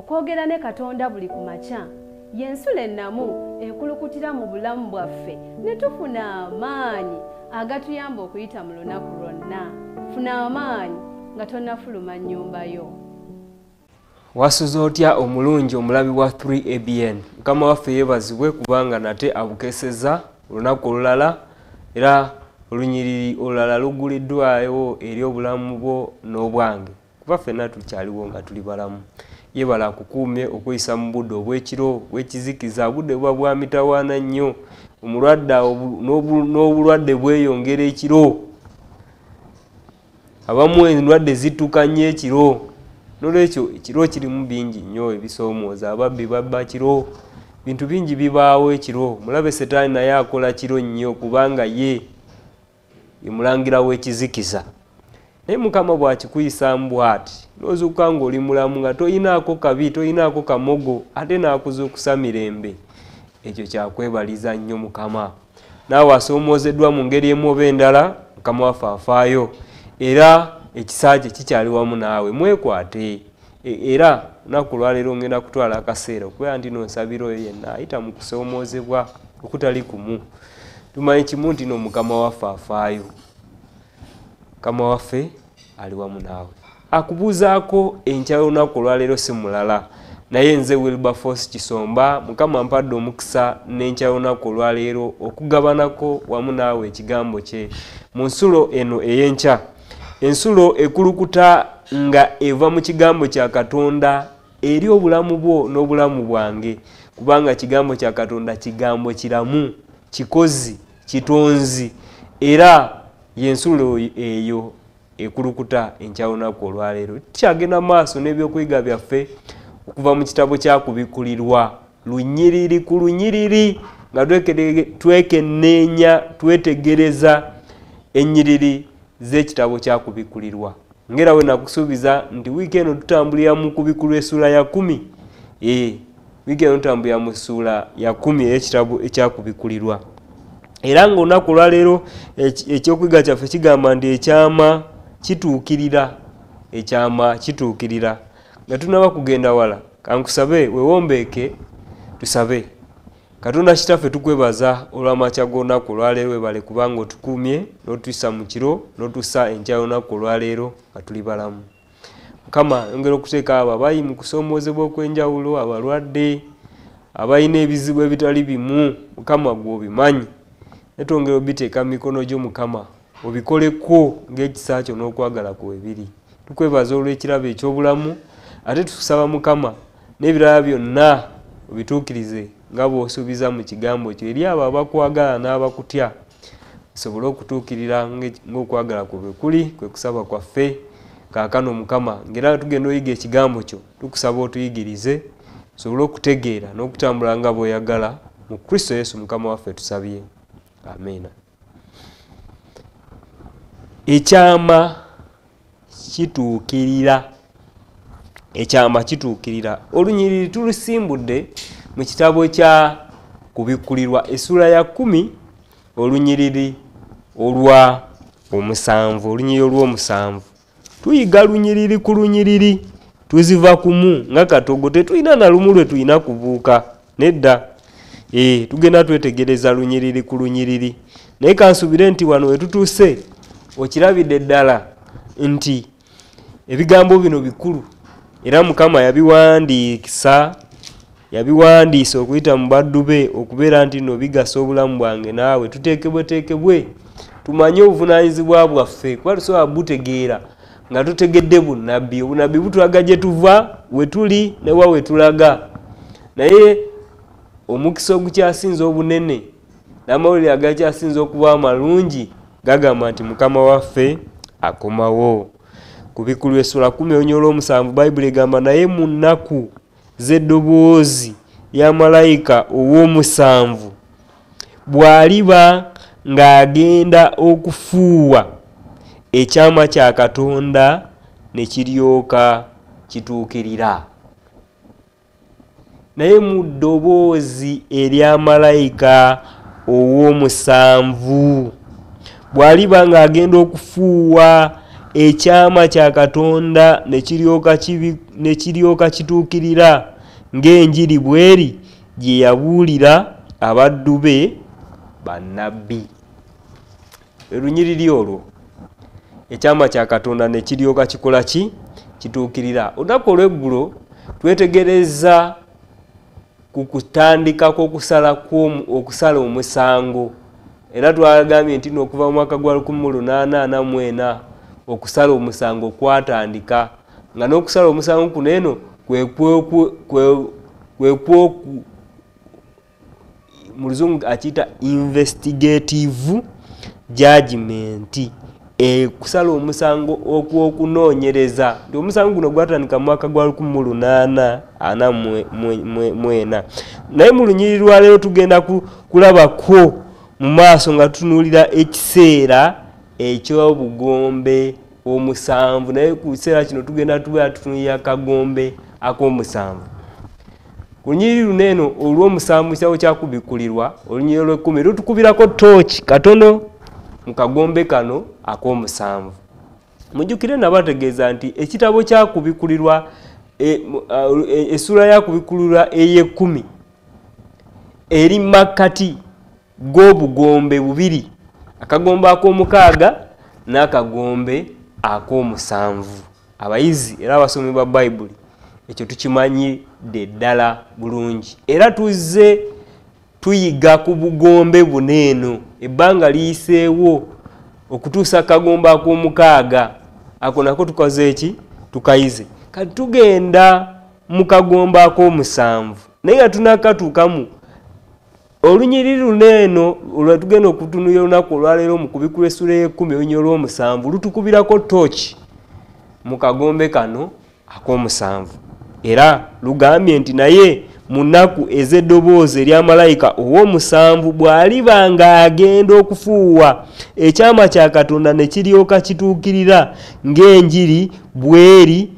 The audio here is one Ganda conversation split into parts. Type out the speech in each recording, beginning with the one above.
okwogera ne Katonda buli ku makya y'ensula ennamu ekulukutira mu bulamu bwaffe ne tufuna amaanyi agatuyamba okuyita mu lunaku lwonna. Funa amaanyi nga tonnafuluma nnyumba yo. Wasuza otya omulungi omulabi wa 3ABN. Mukama waffe yeebazibwe kubanga nate abukeseza olunaku olulala era olunyiriri olulala luguliddwayo eri obulamu bwo n'obwange. Kuba ffenna tukyaliwo nga tuli balamu. Yebala akukuumye okuyisa mu budde obw'ekiro bw'ekizikiza, budde buba bwa mitawaana nnyo, omulwadde n'obulwadde bweyongera ekiro. Abamu endwadde zituuka nnyo ekiro. N'olwekyo ekiro kirimu bingi nnyo ebisoomooza, ababbi babba kiro, bintu bingi bibaawo ekiro. Mulabe Setaani naye akola kiro nnyo kubanga ye mulangira w'ekizikiza. Naye Mukama bw'akikuyisaamu bw'ati, n'ozuukuka ng'oli mulamu nga toyinaako kabi, toyinaako kamogo, ate n'akuzuukusa mirembe. Ekyo kyakwebaliza nnyo Mukama. Naawe asoomoozeddwa mu ngeri emu oba endala, Mukama waffe afaayo. Era ekisa kye kikyali wamu naawe, mwekwate. Era lunaku lwaleero ngenda kutwala akaseera okubeera nti nonsabira oyo yenna ayita mu kusoomoozebwa okutali kumu. Tumanyi kimu nti Mukama waffe afaayo. Mukama waffe ali wamu naawe. Akubuuzaako enkya y'olunaku olwaleero si mulala, naye nze Wilberforce Kisomba, Mukama ampadde omukisa n'enkya y'olunaku olwaleero okugabanako wamu naawe ekigambo kye mu nsulo eno ey'enkya. Ensulo ekulukuta nga eva mu kigambo kya Katonda eri obulamu bwo n'obulamu bwange, kubanga kigambo kya Katonda kigambo kiramu, kikozi, kitonzi, era y'ensulo eyo ekulukuta enkya y'olunaku olwaleero. Tukyagenda maaso n'ebyokuyiga byaffe okuva mu kitabo kya Kubikulirwa lunyiriri ku lunyiriri nga twekenneenya twetegereza ennyiriri z'ekitabo kya Kubikulirwa. Ngera we nakusuubiza nti wiiki eno tutambulira mu Kubikulirwa essula ya 10. Wiiki eno tutambulira mu ssula ya 10 ey'ekitabo ekya Kubikulirwa. Era ng'olunaku olwaleero ekyokuyiga kyaffe kigamba nti ekyama kituukirira. Ekyama kituukirira. Nga tunaba kugenda wala, kankusabe wewombeeke tusabe. Katonda kitaffe tukwebaza olw'amakya g'olunaku olwaleero, webale kubanga otukuumye n'otuyisa mu kiro n'otussa enkya y'olunaku olwaleero nga tuli balamu. Mukama yongera okuteeka abo abayi mu kusoomoozebwa okw'enjawulo, abalwadde, abalina ebizibu ebitali bimu, Mukama gw'obimanyi. Netwongera obiteeka mu mikono gyo Mukama, obikoleko ng'ekisa kyo n'okwagala kwe biri. Tukwebaza olw'ekirabo eky'obulamu, ate tusaba Mukama n'ebirala byonna obituukirize nga bw'osuubiza mu kigambo kyo eri abo abakwagala n'abakutya, sobole okutuukirira ng'okwagala kwe bwe kuli, kwe kusaba kwaffe kaakano Mukama. Ngera tugenda oyiga ekigambo kyo, tukusaba otuyigirize sobole okutegeera n'okutambula nga bw'oyagala, mu Kristo Yesu Mukama waffe tusabye. Ameena. Ekyama kituukirira. Ekyama kituukirira. Olunyiriri tulusimbudde mu kitabo kya Kubikulirwa essula ya 10 olunyiriri olwa 7. Olunyiriri olw'omusanvu. Tuyiga lunyiriri ku lunyiriri, tuziva kumu nga katogo, tetulina na lumu lwe tulina kubuuka. Nedda. Tugenda twetegereza lunyiriri ku lunyiriri. Naye kansubire nti wano we tutuuse okirabidde ddala nti ebigambo bino bikulu era Mukama yabiwandiisa okuyita mu baddu be okubeera nti no bigasa obulamu bwange naawe. Tuteekebwe tumanye obuvunaanyizibwa bwaffe, kuba tusobola butegeera nga tutegedde bunnabbi. Obunnabbi butulaga gye tuva, we tuli ne wa we tulaga. Naye omukisa ogukyasinze obunene n'amawulire agakyasinze okuba amalungi gagamba nti Mukama waffe akomawo. Kubikulirwa essula 10 olunyiriri olw'omusanvu, Bayibuli egamba naye mu nnaku z'eddoboozi lya malayika ow'omusanvu bw'aliba ng'agenda okufuuwa, ekyama kya Katonda ne kiryoka kituukirira. Naye mu ddoboozi erya malayika ow'omusanvu bw'aliba ng'agenda okufuuwa, ekyama kya Katonda ne kiryoka kituukirira ng'enjiri bweri gye yabuulira abaddu be bannabbi. Lunyiriri olwo ekyama kya Katonda ne kiryoka kikola ki? Kituukirira. Olunaku olw'eggulo twetegereza ku kutandikako okusala omusango, era twagambye nti n'okuva mu mwaka gwa 1844 okusala omusango kwatandika, nga n'okusala omusango kuno eno mu Luzungu akiyita investigative judgment. Kusala omusango okw'okunoonyereza. Nti omusango guno gwatandika mu mwaka gwa 1844. Naye mu lunyiriri lwa leero tugenda kulabako mu maaso nga tutunuulira ekiseera eky'obugombe omusanvu. Naye ku kiseera kino tugenda tutunuulira akagombe ak'omusanvu. Ku lunyiriri luno eno olw'omusanvu kitabo kyakubikulirwa, olunyiriri olw'ekkumi lutukubirako tooki katono mu kagombe kano ak'omusanvu. Mujjukire nabategeeza nti ekitabo kyakubikulirwa essula yakubikulirwa ey'ekkumi eri makkati g'obugombe bubiri, akagombe ak'omukaaga n'akagombe ak'omusanvu. Abayizi era abasomi ba Bayibuli ekyo tukimanyidde ddala bulungi, era tuzze tuyiga ku bugombe buneeno. Ebbanga liyiseewo okutuusa akagombe ak'omukaaga ako nako tukoze eki? Tukayize. Kati tugenda mu kagombe ak'omusanvu, naye nga tunakatuukamu olunyiriri luneeno olwetugenda okutunuulira olunaku olwaleero mu kubikulwa essula y'ekkumi olunyiriri olw'omusanvu lutukubirako tooki mu kagombe kano ak'omusanvu. Era lugambye nti naye mu nnaku ez'eddoboozi erya malayika ow'omusanvu bw'aliba ng'agenda okufuuwa, ekyama kya Katonda ne kiryoka kituukirira ng'enjiri bweri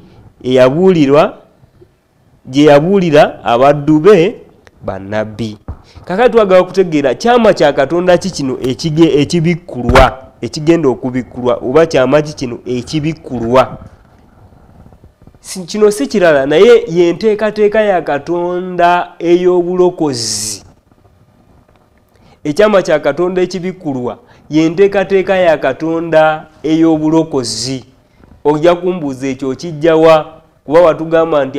gye yabuulira abaddu be bannabbi. Kakati twagala okutegeera kyama kya Katonda ki kino ekibikkulwa, ekigenda okubikkulwa, oba kyama ki kino ekibikkulwa? Kino si kirala naye yenteekateeka ya Katonda ey'obulokozi. Ekyama kya Katonda ekibikkulwa yenteekateeka ya Katonda ey'obulokozi. Ojja kumbuuza ekyo okijjawa? Kuba watugamba nti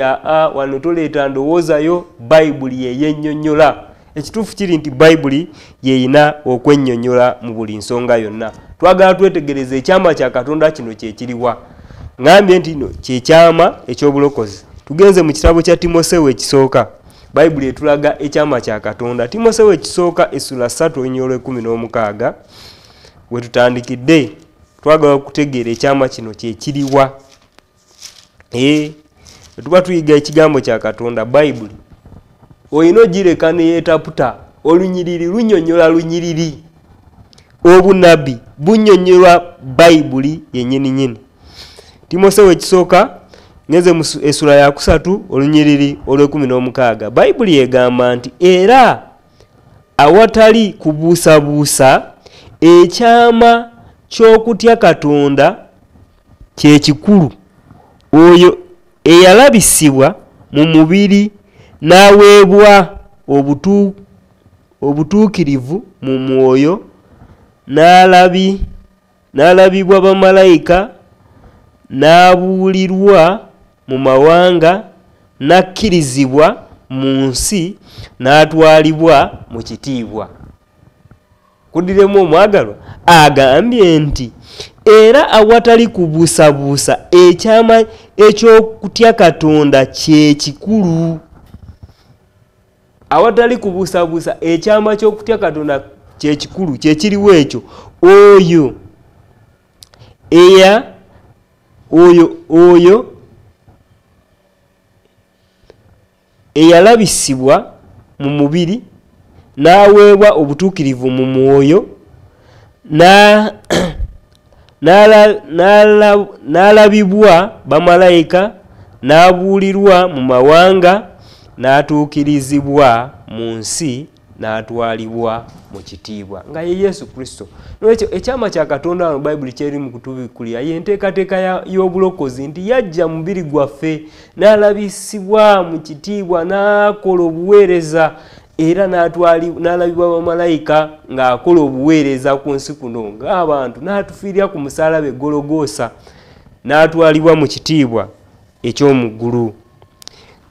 wano toleeta ndowoozayo, Bayibuli yeyennyonnyola. Ekituufu kiri nti Bayibuli yeyina okwennyonnyola mu buli nsonga yonna. Twagala twetegereza ekyama kya Katonda kino kyekiriwa. Ngambye nti kyekyama ekyobulokozi. Tugenze mu kitabo kya Timoseewo ekisooka, Bayibuli etulaga ekyama kya Katonda. Timoseewo ekisooka essula 3 olunyiriri olw'16 we tutandikidde. Twagala okutegeera ekyama kino kyekiriwa. Tuba tuyiga ekigambo kya Katonda, Bayibuli olina ogireka ne yeetaputa. Olunyiriri lunnyonnyola lunyiriri, obunabbi bunnyonnyola Bayibuli yennyini. Timoseewo ekisooka ngenze mu essula ya 3 olunyiriri olw'16. Bayibuli egamba nti era awatali kubuusabuusa ekyama ky'okutya Katonda kye kikulu, oyo eyalabisibwa mu mubiri n'aweebwa obutuukirivu mu mwoyo, n'alabibwa bamalayika, n'abuulirwa mu mawanga, n'akkirizibwa mu nsi, n'atwalibwa mu kitiibwa. Kuddiremu omwagalwa agambye nti era awatali kubuusabuusa ekyama eky'okutya Katonda kye kikulu. Awatali kubuusabuusa ekyama ky'okutya Katonda kye kikulu, kye kiriwo ekyo, oyo eyalabisibwa mu mubiri n'aweebwa obutuukirivu mu mwoyo, n'alabibwa bamalayika, n'abuulirwa mu mawanga, n'atuukirizibwa mu nsi, n'atwalibwa mu kitiibwa nga ye Yesu Kristo. N'ekyo ekyama kya Katonda mu Bayibuli kyeri mu kutubikulira ye nteekateeka y'obulokozi nti yajja mu mubiri gwaffe n'alabisibwa mu kitiibwa n'akola obuweereza era n'alabibwa bamalayika ng'akola obuweereza ku nsi kuno ng'abantu n'atufiirira ku musaalaba e Gologoosa n'atwalibwa mu kitiibwa eky'omu ggulu.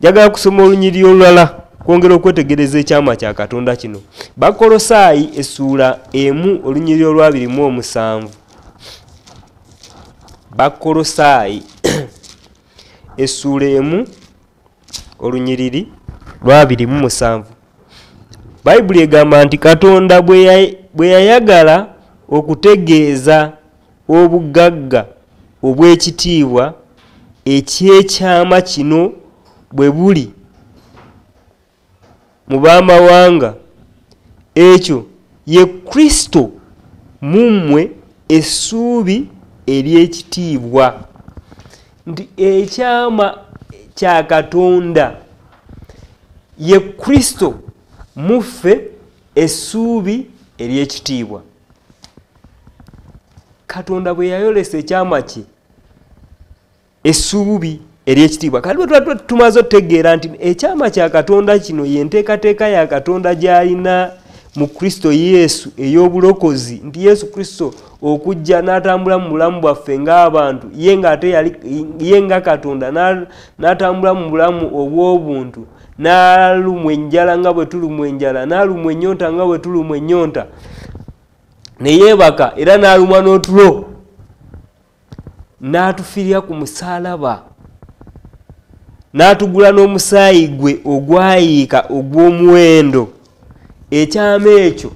Njagala kusoma olunyiriri olulala kwongera okwetegereza ekyama kya Katonda kino. Bakolosaayi essuula 1 olunyiriri olwa 27. Bakolosaayi essuula 1 olunyiriri lwa 27. Bayibuli egamba nti Katonda bwe yayagala okutegeeza obugagga obw'ekitiibwa eky'ekyama kino bwe buli mu baamawanga, ekyo ye Kristo mu mmwe essuubi ery'ekitiibwa. Nti ekyama kya Katonda ye Kristo muffe essuubi ery'ekitiibwa. Katonda bwe yayolesa ekyama kye essuubi ery'ekitiibwa. Kati bwe tumaze okutegeera nti ekyama kya Katonda kino ye nteekateeka ya Katonda gy'alina mu Kristo Yesu ey'obulokozi, nti Yesu Kristo okujja n'atambula mu bulamu bwaffe ng'abantu ye nga Katonda n'atambula mu bulamu obw'obuntu, n'alumwa enjala nga bwe tulumwa enjala, n'alumwa ennyonta nga bwe tulumwa ennyonta, ne yeebaka era n'alumwa n'otulo, n'atufiirira ku musaalaba, n'atugula n'omusaayi gwe ogwayiika ogw'omuwendo. Ekyama ekyo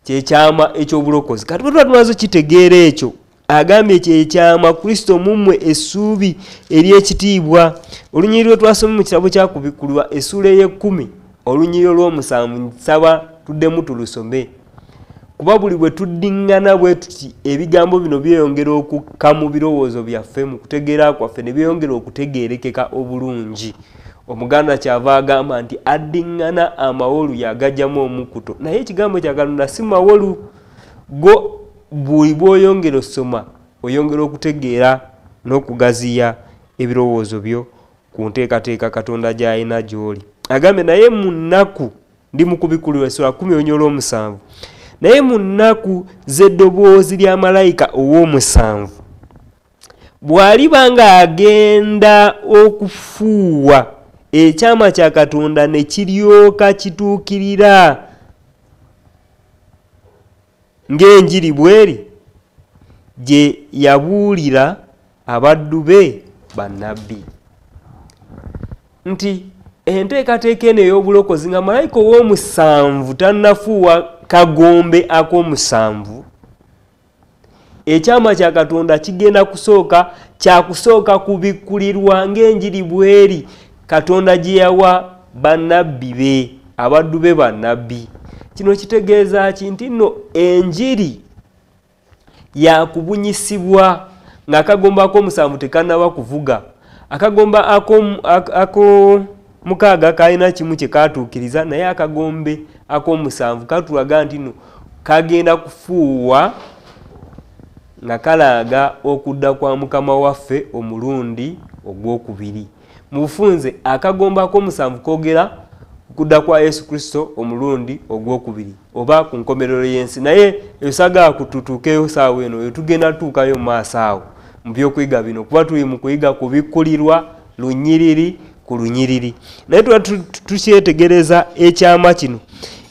kyekyama eky'obulokozi. Kati bwe tuba tumaze okitegeera ekyo, agambye kyekyama Kristo mu mmwe essuubi ery'ekitiibwa. Olunyiriri lwe twasomye mu kitabo kya Kubikulwa essuula ey'e10 olunyiriri olw'omusanvu nsaba tuddemu tulusome, kuba buli bwe tuddiŋŋana bwe tuti ebigambo bino byeyongera okukka mu birowoozo byaffe, mu kutegeera kwaffe ne byeyongera okutegeerekeka obulungi. Omuganda kyava agamba nti addiŋŋana amawolu yagajjamu omukuto, naye ekigambo kya Katonda si mawolu go. Buli bw'oyongera osoma oyongera okutegeera n'okugaziya ebirowoozo byo ku nteekateeka Katonda gy'alina gy'oli. Agambye naye mu nnaku, ndi mu Kubikulwa essuula 10 olunyiriri olw'omusanvu, naye mu nnaku z'eddoboozi lya malayika ow'omusanvu bw'aliba ng'agenda okufuuwa, ekyama kya Katonda ne kiryoka kituukirira ng'enjiri bweri gye yabuulira abaddu be bannabbi. Nti enteekateeka eno ey'obulokozi nga malayika ow'omusanvu tannafuuwa kagombe ak'omusanvu, ekyama kya Katonda kigenda kyakusooka kubikkulirwa ng'enjiri bweri Katonda gye yawa bannabbi be, abaddu be bannabbi. Kino kitegeeza ki? Nti nno enjiri yakubunyisibwa ng'akagomba ak'omusanvu tekannaba kuvuga. Akagomba ak'omukaaga kalina kimu kye kaatuukiriza, naye akagombe ak'omusanvu katulaga nti nno kagenda kufuuwa nga kalaga okudda kwa Mukama waffe omulundi ogwokubiri. Mu bufunze akagomba ak'omusanvu koogera kudda kwa Yesu Kristo omulundi ogwokubiri oba ku nkomerero y'ensi, naye ebisagaa kututuukeyo saawa eno tugenda tutuukayo mu maaso awo mu byokuyiga bino, kuba tuli mu kuyiga kubikkulirwa lunyiriri ku lunyiriri. Naye tuba tukyetegereza ekyama kino.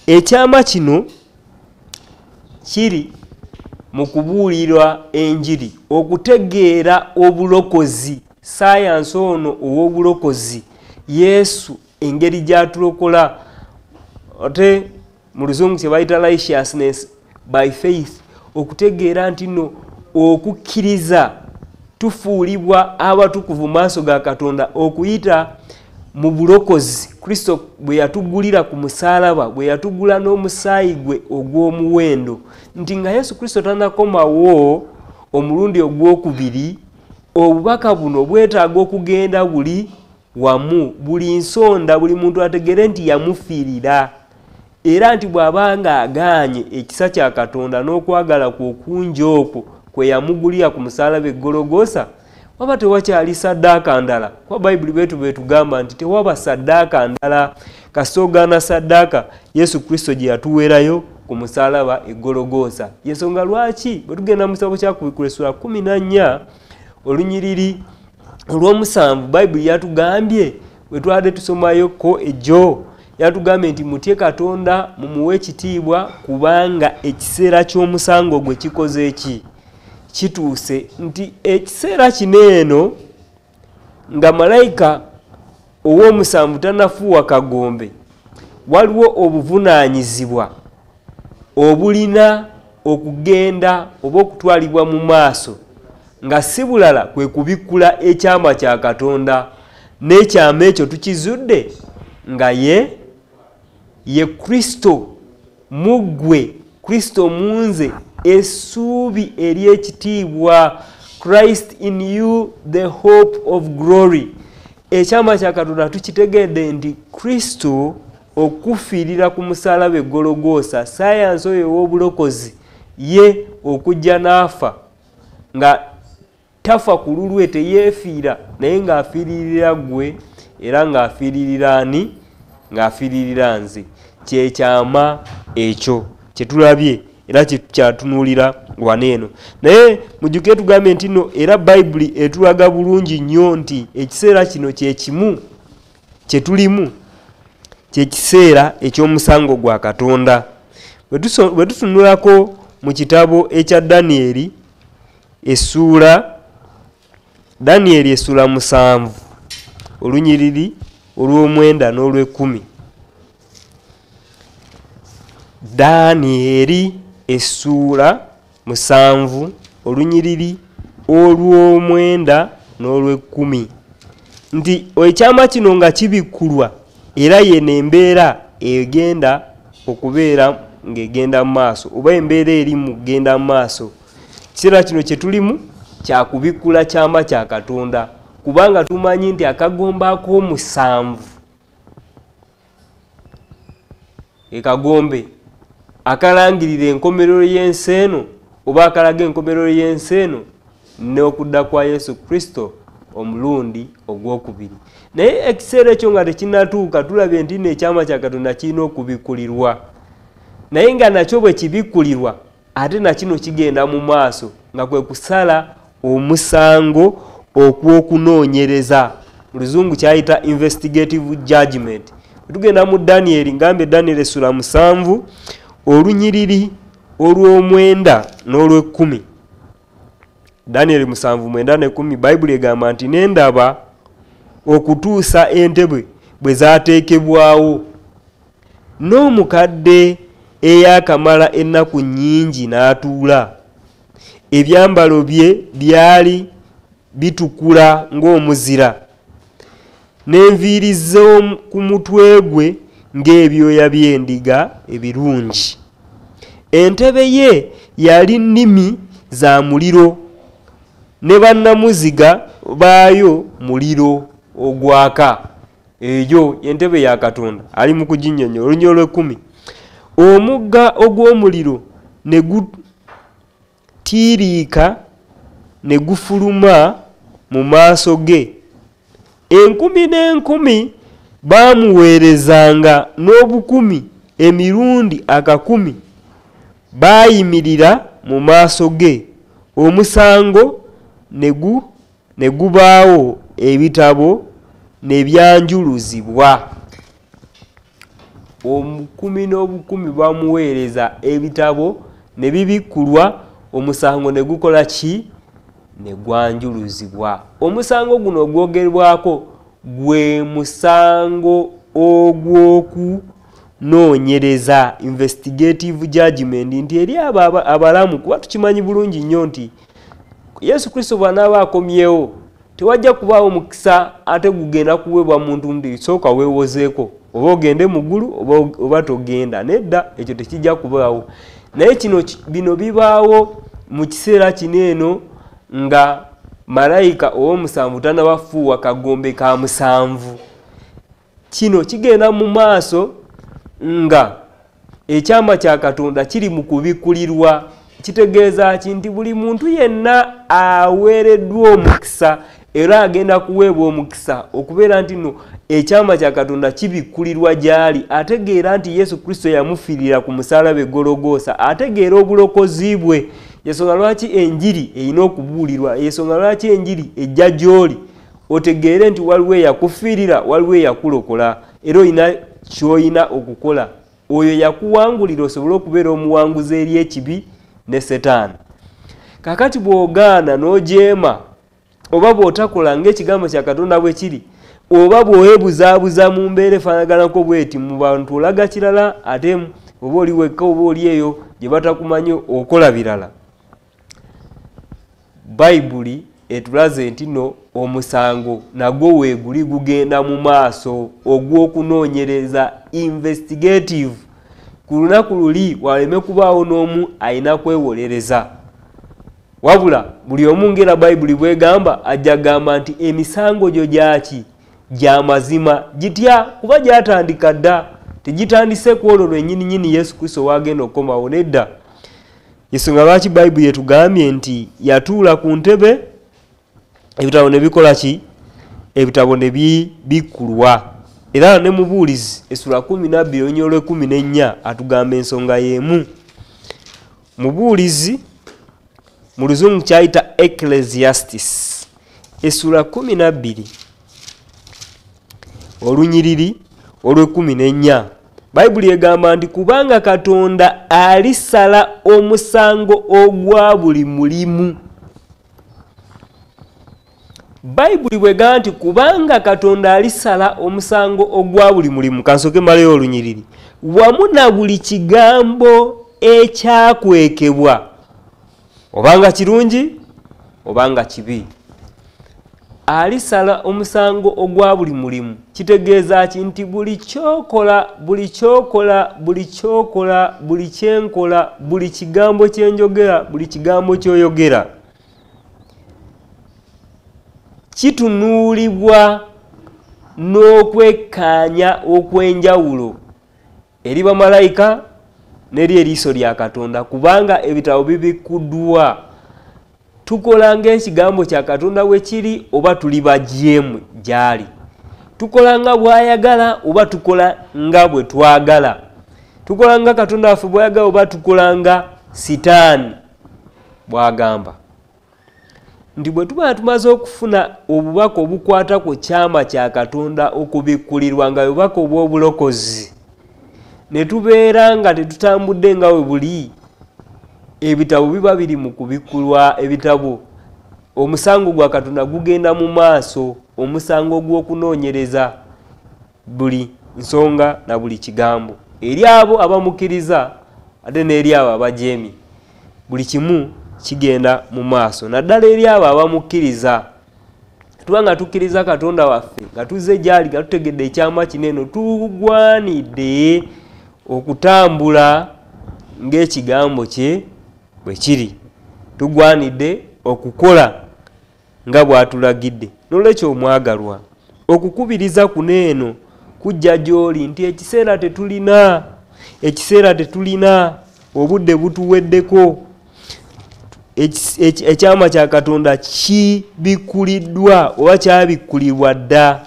Ekyama kino kiri mu kubuulirwa enjiri, okutegeera obulokozi, sayansi ono ow'obulokozi, Yesu engeri gy'atulokola, ate mu luzungu kye bayita righteousness by faith, okutegeera nti nno okukkiriza tufuulibwa abatukuvu maaso ga Katonda okuyita mu bulokozi Kristo bwe yatugulira ku musaalaba, bwe yatugula n'omusaayi gwe ogw'omuwendo. Nti nga Yesu Kristo tannakomawo omulundi ogwokubiri, obubaka buno bwetaaga okugenda buli wamu buli nsonda buli muntu ategere nti yamufiirira era nti bw'abanga agaanye ekisa kya Katonda n'okwagala okungi okwo kwe yamugulira ku musaalaba e Gologoosa waba tewakyali saddaaka ndala. Kwa Bayibuli betu betugamba nti tewaba saddaaka ndala kasoogana saddaaka Yesu Kristo gye yatuweerayo ku musaalaba e Gologoosa. Yensonga lwaki bwe tugenda mu kitabo kya Kubikkula essula 14 olunyiriri olw'omusanvu Bayibuli yatugambye bwe twade tusomayo ko ejjo yatugambye nti mutye Katonda mumuwe ekitiibwa kubanga ekiseera ky'omusango gwe kikoze eki kituuse. Nti ekiseera kino eno nga malayika ow'omusanvu tanafuuwa kagombe waliwo obuvunaanyizibwa obulina okugenda oba okutwalibwa mu maaso nga si bulala kwe kubikkula ekyama kya Katonda n'ekyama ekyo tukizudde nga ye Kristo muggwe Kristo munze essuubi ery'ekitiibwa Christ in you the hope of glory. Ekyama kya Katonda tukitegedde nti Kristo okufiirira ku musaalaba e Gologoosa sayansi oyo ew'obulokozi ye okujja n'afa nga tafa ku lulwe teyeefiira naye ng'afiiririra gwe era ng'afiiririra ani ng'afiiririra nze. Kyekyama ekyo kyetulabye era kyatunuulira waneeno. Naye mujjuke tugambe nti no era Bayibuli etulaga bulungi nnyo nti ekiseera kino kyekimu kyetulimu kyekiseera eky'omusango gwa Katonda. Bwe tutunulako mu kitabo ekya Danyeri essula 7 olunyiriri olw'omwenda n'olw'ekkumi. Danyeri essula 7 olunyiriri olw'omwenda n'olw'ekkumi nti ekyama kino nga kibikkulwa era yeno embeera egenda okubeera ng'egenda mu maaso oba embeera eri mu kugenda mu maaso. Kiseera kino kye tulimu kya kubikkula kyama kya Katonda kubanga tumanyi nti akagombe ak'omusanvu ekagombe akalangirira enkomerero y'ensi eno oba akalaga enkomerero y'ensi eno n'okudda kwa Yesu Kristo omulundi ogwokubiri. Naye ekiseera ekyo nga tekinnatuuka tulabye nti n'ekyama kya Katonda kirina okubikkulirwa naye nga nakyo bwe kibikkulirwa ate nakino kigenda mu maaso nga kwe kusala omusango okw'okunoonyereza mu luzungu kyayita investigative judgment. Tugenda mu Danyeri ngambe Danyeri essula 7 olunyiriri olw'omwenda n'olw'ekkumi. Danyeri 7:9 Bayibuli egamba nti nendaba okutuusa entebe bwe zaateekebwawo n'omukadde eyakamala ennaku nnyingi n'atuula. Ebyambalo bye byali bitukula ng'omuzira n'enviiri z'oku mutwe gwe ng'ebyoya by'endiga ebirungi. Entebe ye yali nnimi za muliro ne bannamuziga baayo muliro ogwaka. Eyo entebe ya Katonda ali mu kuginnyonnyola. Olunyiriri olw'ekkumi omugga ogw'omuliro ne gutiiriika ne gufuluma mu maaso ge. Enkumi n'enkumi baamuweerezanga n'obukumi emirundi 10 baayimirira mu maaso ge. Omusango ne gubaawo ebitabo ne byanjuluzibwa. Omukumi n'obukumi bamuweereza ebitabo ne bibikkulwa omusango ne gukola ki ne gwanjuluzibwa. Omusango guno ogwogerwako gwe musango ogw'okunoonyereza investigative judgment nti eri abalamu kuba tukimanyi bulungi nnyo nti Yesu Kristo bw'anaaba akomyewo tewajja kubaawo mukisa ate gugenda kuweebwa muntu ndi sooka weewozeeko oba ogende mu ggulu oba togenda. Nedda, ekyo tekijja kubaawo. Naye bino bibaawo mu kiseera kino eno nga malayika ow'omusanvu tannabafuuwa kagombe ka musanvu. Kino kigenda mu maaso nga ekyama kya Katonda kiri mu kubikkulirwa. Kitegeeza nti buli muntu yenna aweereddwa omukisa era agenda kuweebwa omukisa okubeera nti no ekyama kya Katonda kibikkulirwa gy'ali. Ategeera nti Yesu Kristo yamufiirira ku musaalaba Gologoosa, ategeera obulokozi bwe. Yensonga lwaki enjiri erina okubuulirwa, yensonga lwaki enjiri ejja gy'oli otegeere nti waliwo eyakufiirira, waliwo eyakulokola, era olina ky'olina okukola. Oyo yakuwangulira osobole okubeera omuwanguzi eri ekibi ne Setaani. Kakati bw'ogaana n'ojeema oba bw'otakola ng'ekigambo kya Katonda bwe kiri, oba bw'oweebuzaabuza mu mbeera efaanaganako bw'eti mu bantu olaga kirala ate oba oli wekka oba oli eyo gye batakumanyi okola birala. Bayibuli etulaze nti no omusango nagwo weeguli gugenda mu maaso ogw'okunoonyereza investigative. Ku lunaku luli waleme kubaawo n'omu alina kwewolereza. Wabula buli omu ng'era Bayibuli bwegamba ajja gamba nti emisango gyo gyaki gya mazima, gitya kuba gyatandika dda, tegitandise ku olwo lwennyini Yesu Kristo wagenda okukomawo nedda. Yensonga lwaki Bayibuli etugambye nti yatuula ku ntebe ebitabo ne bikola ki? Ebitabo ne bikkulwa. Era ne Mubuulizi essula 12 olunyolo 14 atugamba ensonga y'emu. Mubuulizi mu Luzungu kyayita Ecclesiastes essula 12 olunyiriri olw'14. Bayibuli egamba nti kubanga Katonda alisala omusango ogwa buli mulimu. Bayibuli bwegamba nti kubanga Katonda alisala omusango ogwa buli mulimu, kansoke maleyo olunyiriri, wamu na buli kigambo ekyakwekebwa, obanga kirungi obanga kibi. Alisala omusango ogwa buli mulimu kitegeeza nti buli kyokola, buli kyenkola, buli kigambo kyenjogera, buli kigambo kyoyogera kitunuulibwa n'okwekkaanya okw'enjawulo eri bamalayika n'eri eriiso lya Katonda, kubanga ebitabo bibikkuddwa. Tukola ng'ekigambo kya Katonda bwe kiri oba tuli bajeemu gy'ali. Tukola nga bw'ayagala oba tukola nga bwe twagala. Tukola nga Katonda waffe bw'ayagala oba tukola nga Sitaani bw'agamba. Nti bwe tuba tumaze okufuna obubaka obukwata ku kyama kya Katonda okubikkulirwa nga bubaka obw'obulokozi, ne tubeera nga tetutambudde nga we buli, ebitabo biba biri mu kubikkulwa. Ebitabo omusango gwa Katonda gugenda mu maaso, omusango gw'okunoonyereza buli nsonga na buli kigambo eri abo abamukkiriza ate n'eri abo abajeemi. Buli kimu kigenda mu maaso, naddala eri abo abamukkiriza. Tuba nga tukkiriza Katonda waffe nga tuzze gy'ali nga tutegedde ekyama kinene, tugwanidde okutambula ng'ekigambo kye bwe kiri, tugwanidde okukola nga bw'atulagidde. N'olwekyo omwagalwa, okukubiriza kuno eno kujja gy'oli nti ekiseera tetulina, obudde butuweddeko. Ekyama kya Katonda kibikkuliddwa oba kyabikkulirwa dda,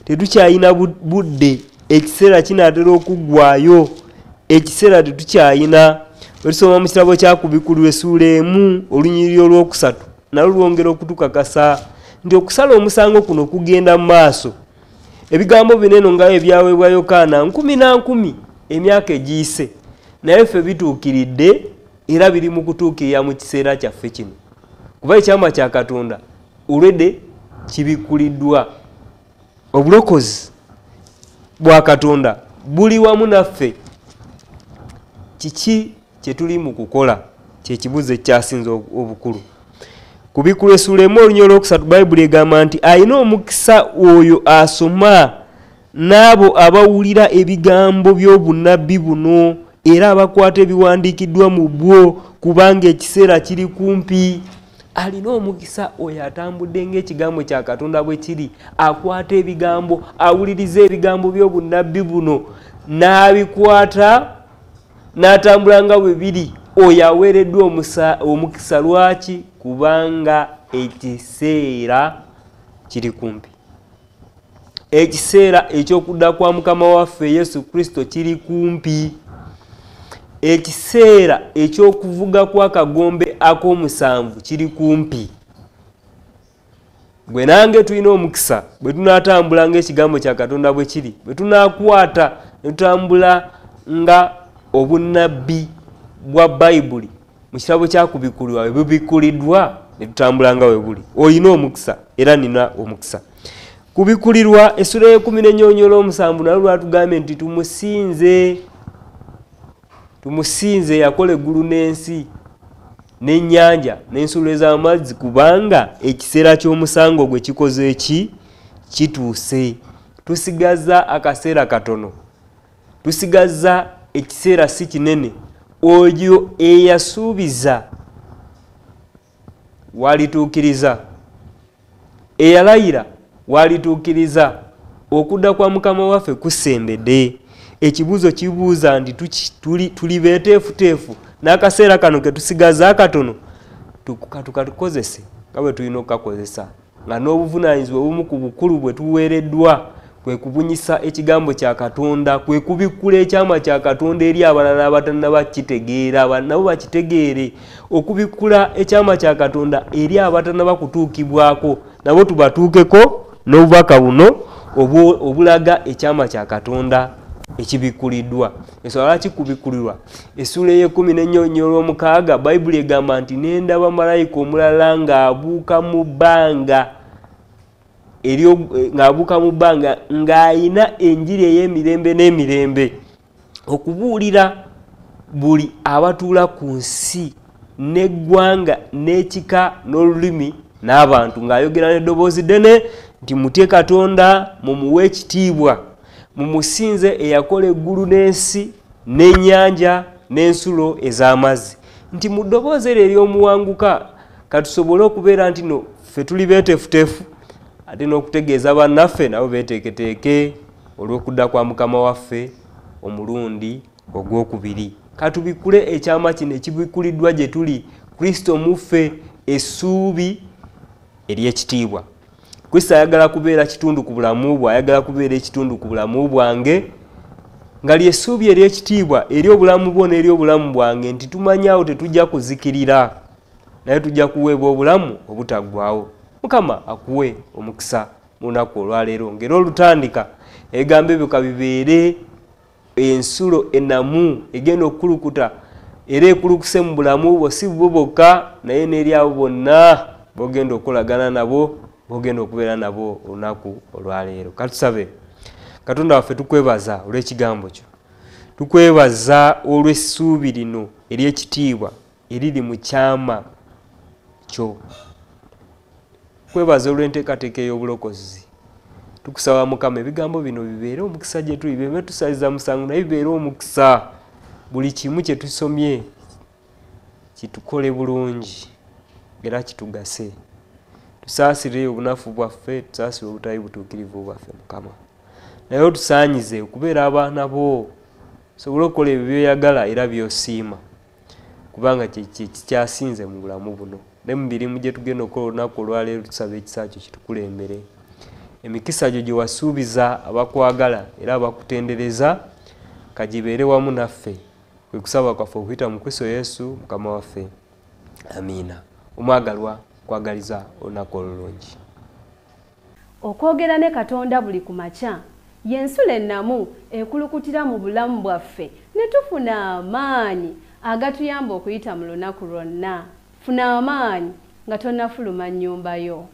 tetukyayina budde, ekiseera kinaatera okuggwaayo, ekiseera tetukyayina. Olusoma mu kitabo kya kubikkulirwa essuula 1 olunyiriri olw'3 nalwo lwongera okutukakasa nti okusala omusango kuno kugenda mu maaso. Ebigambo bineno nga ebyaweebwa Yokaana 10 emyaka egiyise, naye ffe bituukiridde era biri mu kutuukirira mu kiseera kyaffe kino, kuba ekyama kya Katonda olwedde kibikkuliddwa. Obulokozi bwa Katonda buli wamu naffe. Kiki kye tuli mu kukola? Kye kibuzo ekyasinze obukulu. Kubikkulwa essuula 1 olunyiriri olw'3 Bayibuli egamba nti alina omukisa oyo asoma n'abo abawulira ebigambo by'obunnabbi buno era abakwata ebiwandiikiddwa mu bwo, kubanga ekiseera kiri kumpi. alina omukisa oyo atambudde ng'ekigambo kya Katonda bwe kiri, akwata ebigambo, awuliriza ebigambo by'obunnabbi buno n'abikwata n'atambula nga bwe biri. Oyo aweereddwa omukisa. Lwaki? Kubanga ekiseera kiri kumpi. Ekiseera eky'okudda kwa Mukama waffe Yesu Kristo kiri kumpi. Ekiseera eky'okuvuga kwa kagombe ak'omusanvu kiri kumpi. Gwe nange tulina omukisa bwe tunaatambula ng'ekigambo kya Katonda bwe kiri, bwe tunaakwata ne tutambula nga obunnabbi bwa Bayibuli mu kitabo kya kubikkulirwa bwe bubikkuliddwa ne tutambula nga we buli. Oyina omukisa era nina omukisa. Kubikkulirwa essula y'e14:7 nalwo lwatugambye nti tumusinze yakola eggulu n'ensi n'ennyanja n'ensulo ez'amazzi, kubanga ekiseera ky'omusango gwe kikoze eki kituuse. Tusigazza akaseera katono, tusigazza ekiseera si kinene. Oyo eyasuubiza walituukiriza, eyalayira walituukiriza. Okudda kwa Mukama waffe kusembedde. Ekibuuzo kibuuza nti tuli beeteefuteefu n'akaseera kano ke tusigaza akatono tukatukozese nga bwe tulina okukakozesa, nga n'obuvunaanyizibwa obumu ku bukulu bwe tuweereddwa kwe kubunyisa ekigambo kya Katonda, kwe kubikkula ekyama kya Katonda eri abalala abatannaba kitegeera, nabo bakitegeere. Okubikkula ekyama kya Katonda eri abatannaba kutuukibwako, nabo tubatuukeko n'obubaka buno obulaga ekyama kya Katonda ekibikkuliddwa. Ensonga kikubikkulirwa essula y'e14:6 Bayibuli egamba nti n'endaba malayika omulala ng'abuuka mu bbanga ng'ayina enjiri ey'emirembe n'emirembe, okubuulira buli abatuula ku nsi n'eggwanga n'ekika n'olulimi n'abantu, ng'ayogera n'eddoboozi ddene nti mutye Katonda, mumuwe ekitiibwa, mumusinze eyakola eggulu n'ensi n'ennyanja n'ensulo ez'amazzi. Nti mu ddoboozi eryo ery'omuwanguka katusobole okubeera nti no ffe tuli beeteefuteefu, ate n'okutegeeza bannaffe nabo beeteeketeeke olw'okudda kwa Mukama waffe omulundi ogwokubiri. Katubikkule ekyama kino ekibikkuliddwa gye tuli, Kristo muffe, essuubi ery'ekitiibwa. Kristo ayagala kubeera kitundu ku bulamu bwe, ayagala kubeera ekitundu ku bulamu bwange, nga ly'essuubi ery'ekitiibwa eri obulamu bwo n'eri obulamu bwange, nti tumanyaawo tetujja kuzikirira naye tujja kuweebwa obulamu obutaggwaawo. Mukama akuwe omukisa mu lunaku olwaleero, ng'era olutandika ebigambo ebyo kabibeere ensulo ennamu egenda okukulukuta era ekulukuse mu bulamu bwo, si bo bokka naye n'eri abo bonna b'ogenda okukolagana nabo, b'ogenda okubeera nabo olunaku olwaleero. Katusabe. Katonda waffe tukwebaza olw'ekigambo kyo, tukwebaza olw'essuubi lino ery'ekitiibwa eriri mu kyama kyo, kwebaza olw'enteekateeka ey'obulokozi. Tukusaba Mukama ebigambo bino bibeere omukisa gye tuli, bime tusaliza musango naye bibeere omukisa. Buli kimu kye tusomye kitukole bulungi era kitugase. Tusaasire obunafu bwaffe, tusaasire obutali butuukirivu bwaffe Mukama. Naye otusaanyize okubeera abaana bo, sobole okukola ebyo byoyagala era byosiima, kubanga kikyasinze mu bulamu buno. Ne mu mirimu gye tugenda okukola olunaku olwaleero tusaba ekisa kyo kitukulembere. Emikisa gyo gye wasuubiza abakwagala era abakutendereza kagibeere wamu naffe. Kwe kusaba kwaffe okuyita mu Kristo Yesu Mukama waffe. Amiina. Omwagalwa kwagaliza olunaku olulungi. Okwogera ne Katonda buli ku makya y'ensula ennamu ekulukutira mu bulamu bwaffe ne tufuna amaanyi agatuyamba okuyita mu lunaku lwonna. Funa amaanyi nga tonnafuluma nnyumba yo.